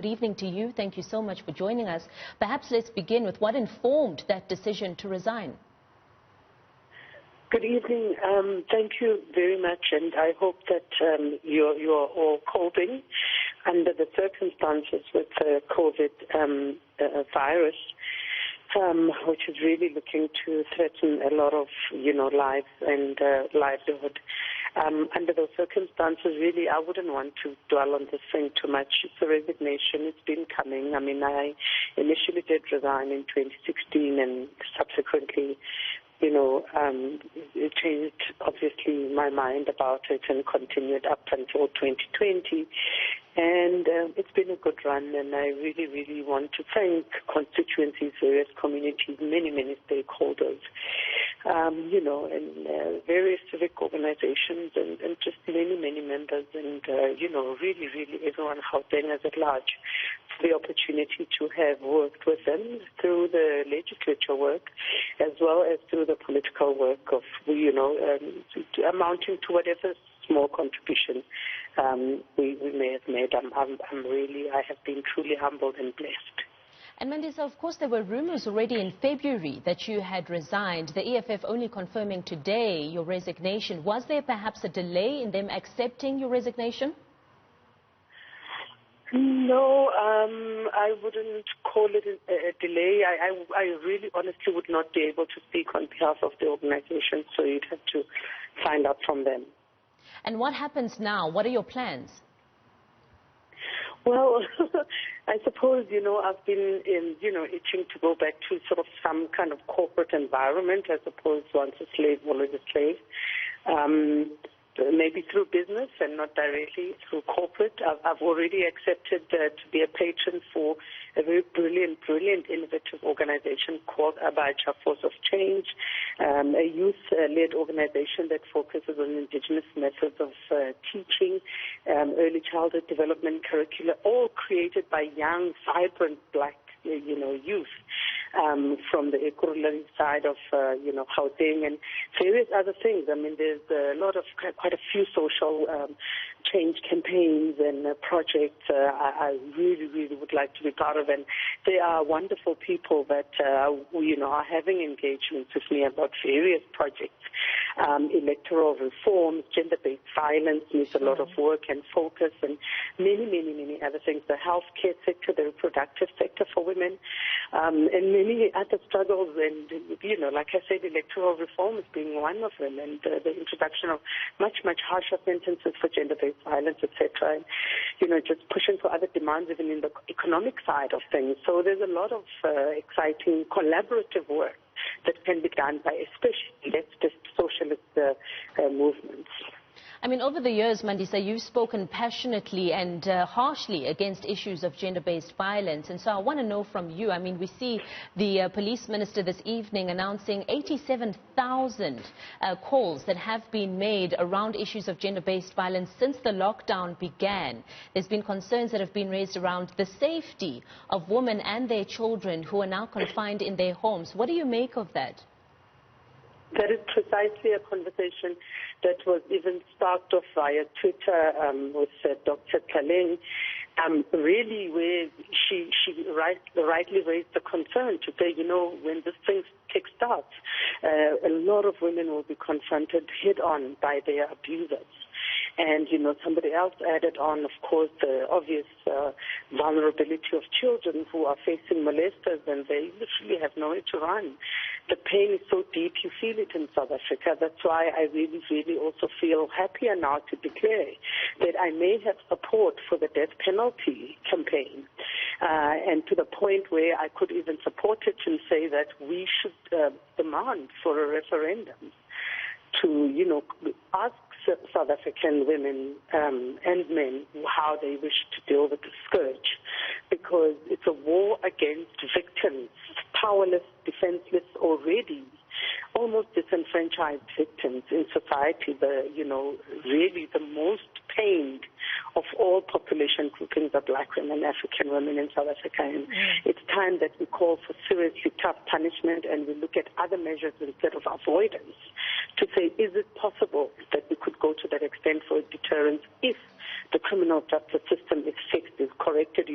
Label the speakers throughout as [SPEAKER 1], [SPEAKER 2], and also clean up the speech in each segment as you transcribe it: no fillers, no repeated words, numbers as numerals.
[SPEAKER 1] Good evening to you. Thank you so much for joining us. Perhaps let's begin with what informed that decision to resign.
[SPEAKER 2] Good evening. Thank you very much, and I hope that you're all coping under the circumstances with the COVID virus, which is really looking to threaten a lot of, lives and livelihood. Under those circumstances, really, I wouldn't want to dwell on this thing too much. It's a resignation. It's been coming. I mean, I initially did resign in 2016 and subsequently, it changed, obviously, my mind about it and continued up until 2020. And it's been a good run, and I really, really want to thank constituencies, various communities, many stakeholders, and various civic organizations and just many members and, really everyone Gautengers at large for the opportunity to have worked with them through the legislature work as well as through the political work of, amounting to whatever small contribution we may have made. I have been truly humbled and blessed.
[SPEAKER 1] And Mandisa, of course, there were rumors already in February that you had resigned. The EFF only confirming today your resignation. Was there perhaps a delay in them accepting your resignation?
[SPEAKER 2] No, I wouldn't call it a delay. I really honestly would not be able to speak on behalf of the organization, so you'd have to find out from them.
[SPEAKER 1] And what happens now? What are your plans?
[SPEAKER 2] Well, I suppose, I've been, itching to go back to sort of some kind of corporate environment. I suppose once a slave, always a slave. Maybe through business and not directly through corporate. I've already accepted to be a patron for a very brilliant, innovative organization called Abacha Force of Change, a youth-led organization that focuses on indigenous methods of teaching, early childhood development curricula, all created by young, vibrant black youth from the Ekurhuleni side of, Gauteng and various other things. I mean, there's quite a few social change campaigns and projects I really would like to be part of. And they are wonderful people that, are having engagements with me about various projects. Electoral reforms, gender-based violence needs a lot of work and focus, and many other things. The healthcare sector, the reproductive sector for women, and many other struggles. And, like I said, electoral reform is being one of them, and the introduction of much harsher sentences for gender-based violence, etc. And, just pushing for other demands even in the economic side of things. So there's a lot of exciting collaborative work that can be done by especially leftist socialist movements.
[SPEAKER 1] I mean, over the years, Mandisa, you've spoken passionately and harshly against issues of gender-based violence. And so I want to know from you, I mean, we see the police minister this evening announcing 87,000 calls that have been made around issues of gender-based violence since the lockdown began. There's been concerns that have been raised around the safety of women and their children who are now confined in their homes. What do you make of that?
[SPEAKER 2] That is precisely a conversation that was even sparked off via Twitter with Dr. Kaleng, really where she rightly raised the concern to say, when this thing kickstarts, a lot of women will be confronted head-on by their abusers. And, somebody else added on, of course, the obvious vulnerability of children who are facing molesters and they literally have nowhere to run. The pain is so deep, you feel it in South Africa. That's why I really also feel happier now to declare that I may have support for the death penalty campaign. And to the point where I could even support it and say that we should demand for a referendum to, ask South African women and men how they wish to deal with the scourge, because it's a war against victims, powerless, defenseless, already almost disenfranchised victims in society, really the most pained of all population groupings of black women, African women in South Africa. And it's time that we call for seriously tough punishment and we look at other measures instead of avoidance to say, is it possible that we could go to that extent for deterrence if the criminal justice system is fixed, is corrected,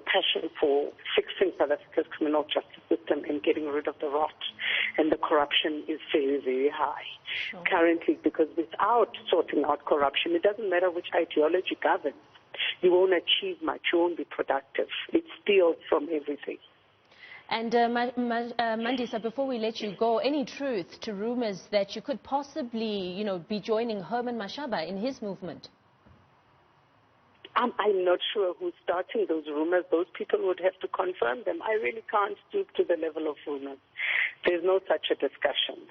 [SPEAKER 2] passion for fixing South Africa's criminal justice system and getting rid of the rot. And the corruption is very, very high currently, because without sorting out corruption, it doesn't matter which ideology governs. You won't achieve much. You won't be productive. It steals from everything.
[SPEAKER 1] And Mandisa, before we let you go, any truth to rumors that you could possibly, be joining Herman Mashaba in his movement?
[SPEAKER 2] I'm not sure who's starting those rumors. Those people would have to confirm them. I really can't stoop to the level of rumors. There's no such a discussion.